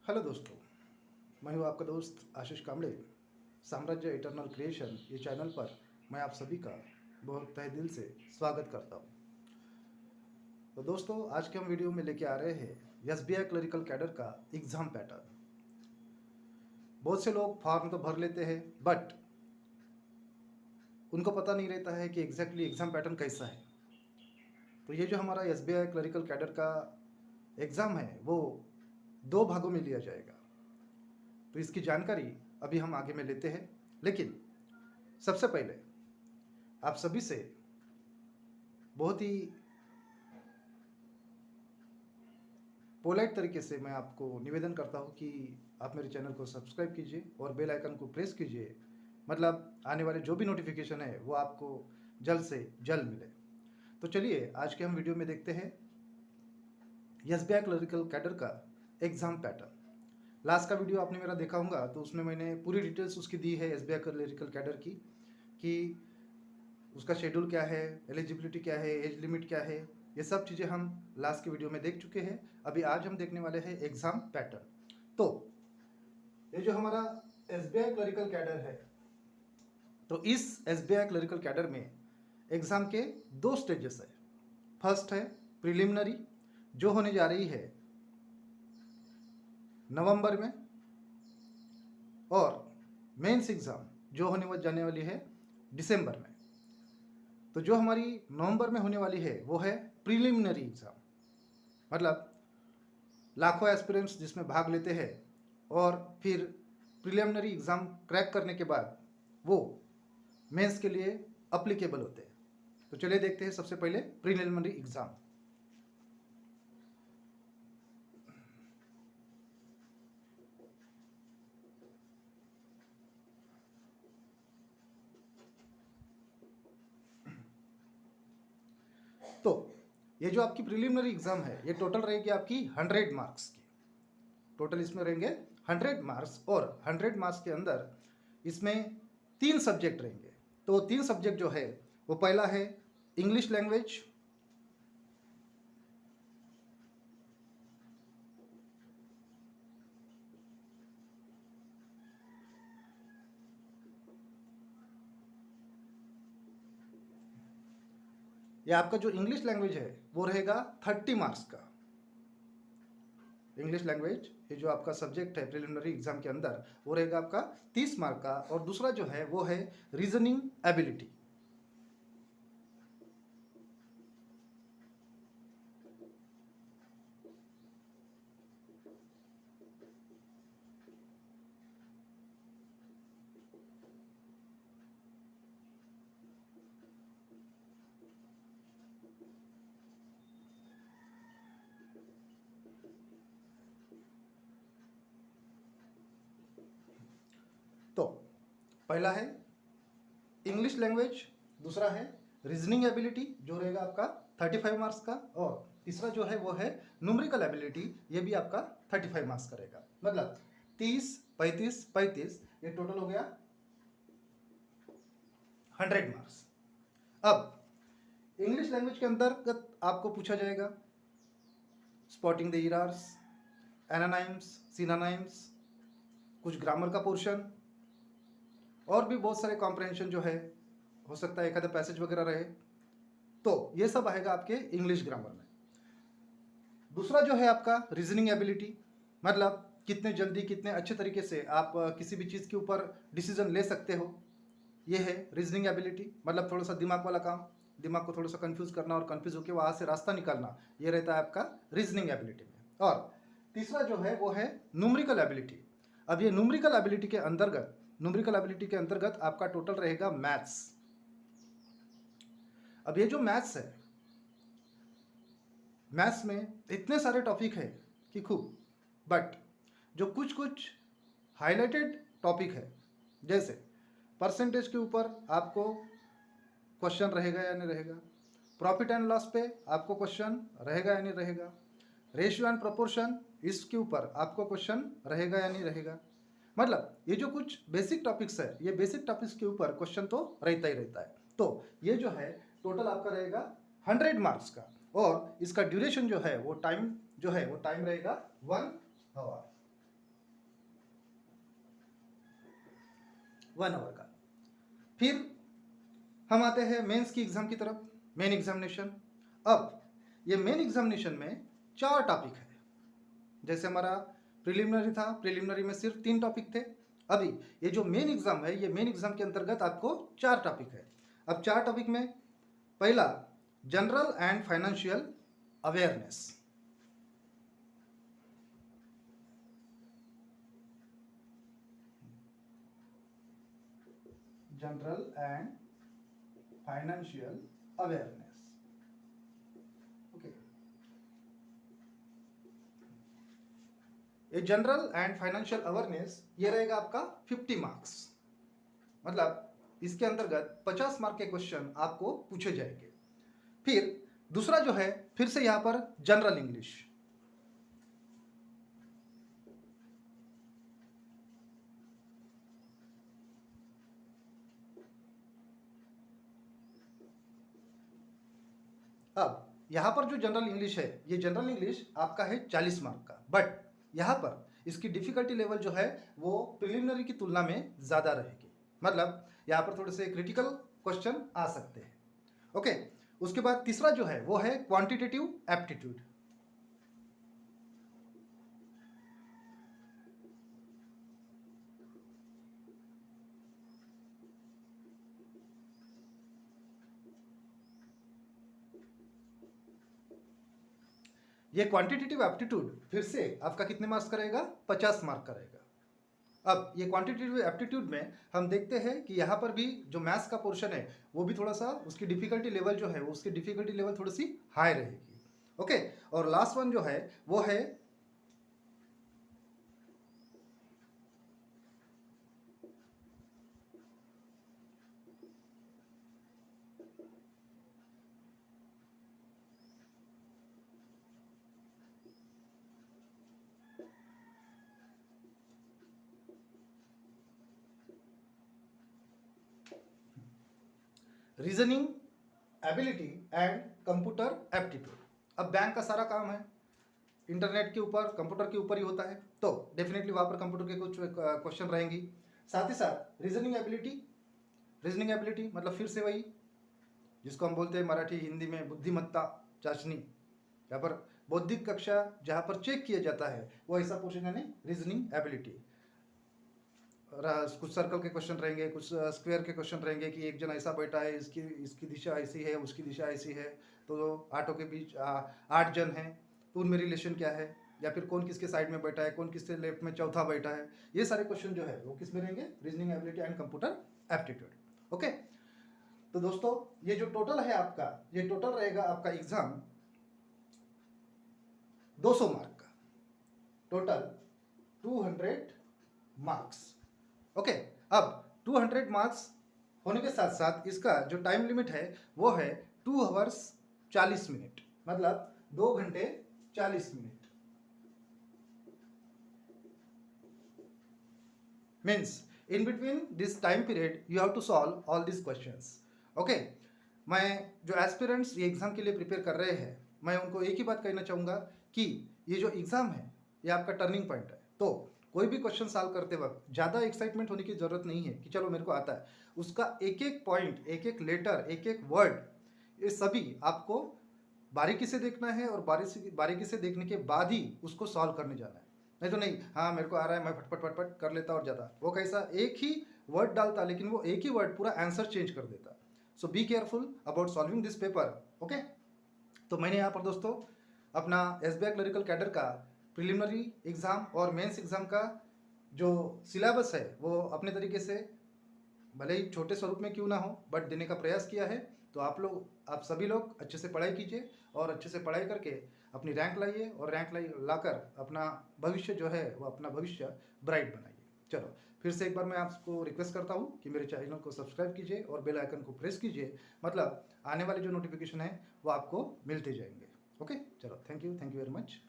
Hello दोस्तों, मैं हूँ आपका दोस्त आशीष कामड़े। साम्राज्य इटर्नल क्रिएशन ये चैनल पर मैं आप सभी का बहुत तहे दिल से स्वागत करता हूँ। तो दोस्तों, आज के हम वीडियो में लेके आ रहे हैं एसबीआई क्लरिकल कैडर का एग्ज़ाम पैटर्न। बहुत से लोग फॉर्म तो भर लेते हैं, बट उनको पता नहीं रहता है कि एग्जैक्टली एग्ज़ाम पैटर्न कैसा है। तो ये जो हमारा एसबीआई क्लरिकल कैडर का एग्ज़ाम है वो 2 भागों में लिया जाएगा। तो इसकी जानकारी अभी हम आगे में लेते हैं, लेकिन सबसे पहले आप सभी से बहुत ही पोलाइट तरीके से मैं आपको निवेदन करता हूँ कि आप मेरे चैनल को सब्सक्राइब कीजिए और बेल आइकन को प्रेस कीजिए, मतलब आने वाले जो भी नोटिफिकेशन है वो आपको जल्द से जल्द मिले। तो चलिए आज के हम वीडियो में देखते हैं एसबीआई क्लरिकल कैडर का एग्ज़ाम पैटर्न। लास्ट का वीडियो आपने मेरा देखा होगा, तो उसमें मैंने पूरी डिटेल्स उसकी दी है एसबीआई क्लरिकल कैडर की, कि उसका शेड्यूल क्या है, एलिजिबिलिटी क्या है, एज लिमिट क्या है, ये सब चीज़ें हम लास्ट के वीडियो में देख चुके हैं। अभी आज हम देखने वाले हैं एग्ज़ाम पैटर्न। तो ये जो हमारा एसबीआई क्लरिकल कैडर है, तो इस एसबीआई क्लरिकल कैडर में एग्ज़ाम के 2 स्टेजेस है। फर्स्ट है प्रिलिमिनरी, जो होने जा रही है नवंबर में, और मेंस एग्ज़ाम जो होने जाने वाली है दिसंबर में। तो जो हमारी नवंबर में होने वाली है वो है प्रिलिमिनरी एग्ज़ाम, मतलब लाखों एस्पिरेंट्स जिसमें भाग लेते हैं और फिर प्रिलिमिनरी एग्ज़ाम क्रैक करने के बाद वो मेंस के लिए अप्लीकेबल होते हैं। तो चलिए देखते हैं सबसे पहले प्रिलिमिनरी एग्ज़ाम। तो ये जो आपकी प्रिलिमिनरी एग्ज़ाम है ये टोटल रहेगी आपकी 100 मार्क्स की। टोटल इसमें रहेंगे 100 मार्क्स, और 100 मार्क्स के अंदर इसमें 3 सब्जेक्ट रहेंगे। तो 3 सब्जेक्ट जो है वो पहला है इंग्लिश लैंग्वेज, ये आपका जो इंग्लिश लैंग्वेज है वो रहेगा 30 मार्क्स का। इंग्लिश लैंग्वेज ये जो आपका सब्जेक्ट है प्रिलिमिनरी एग्जाम के अंदर वो रहेगा आपका 30 मार्क का। और दूसरा जो है वो है रीजनिंग एबिलिटी। तो पहला है इंग्लिश लैंग्वेज, दूसरा है रीजनिंग एबिलिटी जो रहेगा आपका 35 मार्क्स का, और तीसरा जो है वो है न्यूमेरिकल एबिलिटी, ये भी आपका 35 मार्क्स का रहेगा। मतलब 30, 35, 35, ये टोटल हो गया 100 मार्क्स। अब इंग्लिश लैंग्वेज के अंतर्गत आपको पूछा जाएगा स्पॉटिंग द इरर्स, एनानाइम्स, सिनोनाइम्स, कुछ ग्रामर का पोर्शन, और भी बहुत सारे कॉम्प्रहेंशन जो है, हो सकता है एक आधा पैसेज वगैरह रहे। तो ये सब आएगा आपके इंग्लिश ग्रामर में। दूसरा जो है आपका रीजनिंग एबिलिटी, मतलब कितने जल्दी कितने अच्छे तरीके से आप किसी भी चीज़ के ऊपर डिसीजन ले सकते हो, ये है रीजनिंग एबिलिटी। मतलब थोड़ा सा दिमाग वाला काम, दिमाग को थोड़ा सा कंफ्यूज करना और कंफ्यूज होकर वहाँ से रास्ता निकालना, ये रहता है आपका रीजनिंग एबिलिटी में। और तीसरा जो है वो है न्यूमेरिकल एबिलिटी। अब ये न्यूमेरिकल एबिलिटी के अंतर्गत आपका टोटल रहेगा मैथ्स। अब ये जो मैथ्स है, मैथ्स में इतने सारे टॉपिक है कि खूब, बट जो कुछ कुछ हाईलाइटेड टॉपिक है, जैसे परसेंटेज के ऊपर आपको क्वेश्चन रहेगा या नहीं रहेगा, प्रॉफिट एंड लॉस पे आपको क्वेश्चन रहेगा या नहीं रहेगा, रेशियो एंड प्रोपोर्शन इसके ऊपर आपको क्वेश्चन रहेगा या नहीं रहेगा। मतलब ये जो कुछ बेसिक टॉपिक्स है, ये बेसिक टॉपिक्स के ऊपर क्वेश्चन तो रहता ही रहता है। तो ये जो है टोटल आपका रहेगा 100 मार्क्स का, और इसका ड्यूरेशन जो है वो टाइम रहेगा 1 आवर। 1 आवर का। फिर हम आते हैं मेंस की एग्ज़ाम की तरफ, मेन एग्जामिनेशन। अब ये मेन एग्जामिनेशन में 4 टॉपिक है। जैसे हमारा प्रिलिमिनरी था, प्रिलिमिनरी में सिर्फ 3 टॉपिक थे। अभी ये जो मेन एग्जाम है, ये मेन एग्जाम के अंतर्गत आपको 4 टॉपिक है। अब 4 टॉपिक में पहला general and financial awareness, general and financial awareness. Okay, ये जनरल एंड फाइनेंशियल अवेयरनेस ये रहेगा आपका 50 मार्क्स, मतलब इसके अंतर्गत 50 मार्क के क्वेश्चन आपको पूछे जाएंगे। फिर दूसरा जो है, फिर से यहां पर जनरल इंग्लिश, अब यहाँ पर जो जनरल इंग्लिश है, ये जनरल इंग्लिश आपका है 40 मार्क का, बट यहाँ पर इसकी डिफिकल्टी लेवल जो है वो प्रिलिमिनरी की तुलना में ज़्यादा रहेगी, मतलब यहाँ पर थोड़े से क्रिटिकल क्वेश्चन आ सकते हैं। ओके, उसके बाद तीसरा जो है वो है क्वांटिटेटिव एप्टीट्यूड। ये क्वांटिटेटिव एप्टीट्यूड फिर से आपका कितने मार्क्स करेगा? 50 मार्क करेगा। अब ये क्वांटिटेटिव एप्टीट्यूड में हम देखते हैं कि यहाँ पर भी जो मैथ्स का पोर्शन है वो भी थोड़ा सा उसकी डिफिकल्टी लेवल जो है उसकी डिफिकल्टी लेवल थोड़ी सी हाई रहेगी। ओके, और लास्ट वन जो है वो है reasoning ability and computer aptitude. अब बैंक का सारा काम है इंटरनेट के ऊपर, कंप्यूटर के ऊपर ही होता है, तो डेफिनेटली वहाँ पर कंप्यूटर के कुछ क्वेश्चन रहेंगी। साथ ही साथ रीजनिंग एबिलिटी, रीजनिंग एबिलिटी मतलब फिर से वही जिसको हम बोलते हैं मराठी हिंदी में बुद्धिमत्ता चाशनी, यहाँ पर बौद्धिक कक्षा जहाँ पर चेक किया जाता है वो ऐसा पोर्शन यानी रीजनिंग एबिलिटी। कुछ सर्कल के क्वेश्चन रहेंगे, कुछ स्क्वायर के क्वेश्चन रहेंगे कि एक जन ऐसा बैठा है, इसकी इसकी दिशा ऐसी है, उसकी दिशा ऐसी है, तो आठों के बीच 8 जन हैं तो उनमें रिलेशन क्या है, या फिर कौन किसके साइड में बैठा है, कौन किसके लेफ्ट में चौथा बैठा है। ये सारे क्वेश्चन जो है वो किस में रहेंगे? Reasoning ability and computer aptitude. Okay, तो दोस्तों ये जो टोटल है आपका, ये टोटल रहेगा आपका एग्जाम 200 मार्क का, टोटल 200 मार्क्स। ओके, अब 200 मार्क्स होने के साथ साथ इसका जो टाइम लिमिट है वो है 2 आवर्स 40 मिनट, मतलब 2 घंटे 40 minute. Means in between this time period you have to solve all this questions. Okay, मैं जो एस्पिरेंट्स ये एग्जाम के लिए प्रिपेयर कर रहे हैं, मैं उनको एक ही बात कहना चाहूँगा कि ये जो एग्ज़ाम है ये आपका टर्निंग पॉइंट है। तो कोई भी क्वेश्चन सॉल्व करते वक्त ज़्यादा एक्साइटमेंट होने की ज़रूरत नहीं है कि चलो मेरे को आता है। उसका एक एक पॉइंट, एक एक लेटर, एक एक वर्ड, ये सभी आपको बारीकी से देखना है और बारीकी से देखने के बाद ही उसको सॉल्व करने जाना है। नहीं तो नहीं, हाँ मेरे को आ रहा है मैं फटफट फटफट कर लेता और जाता, वो कैसा एक ही वर्ड डालता लेकिन वो एक ही वर्ड पूरा आंसर चेंज कर देता। So be careful about solving this paper. Okay, तो मैंने यहाँ पर दोस्तों अपना SBI क्लरिकल कैडर का प्रिलिमिनरी एग्ज़ाम और मेंस एग्ज़ाम का जो सिलेबस है वो अपने तरीके से भले ही छोटे स्वरूप में क्यों ना हो बट देने का प्रयास किया है। तो आप सभी लोग अच्छे से पढ़ाई कीजिए और अच्छे से पढ़ाई करके अपनी रैंक लाइए और रैंक लाकर अपना भविष्य जो है वो अपना भविष्य ब्राइट बनाइए। चलो फिर से एक बार मैं आपको रिक्वेस्ट करता हूँ कि मेरे चैनल को सब्सक्राइब कीजिए और बेल आइकन को प्रेस कीजिए, मतलब आने वाले जो नोटिफिकेशन है वो आपको मिलते जाएंगे। ओके, चलो थैंक यू वेरी मच।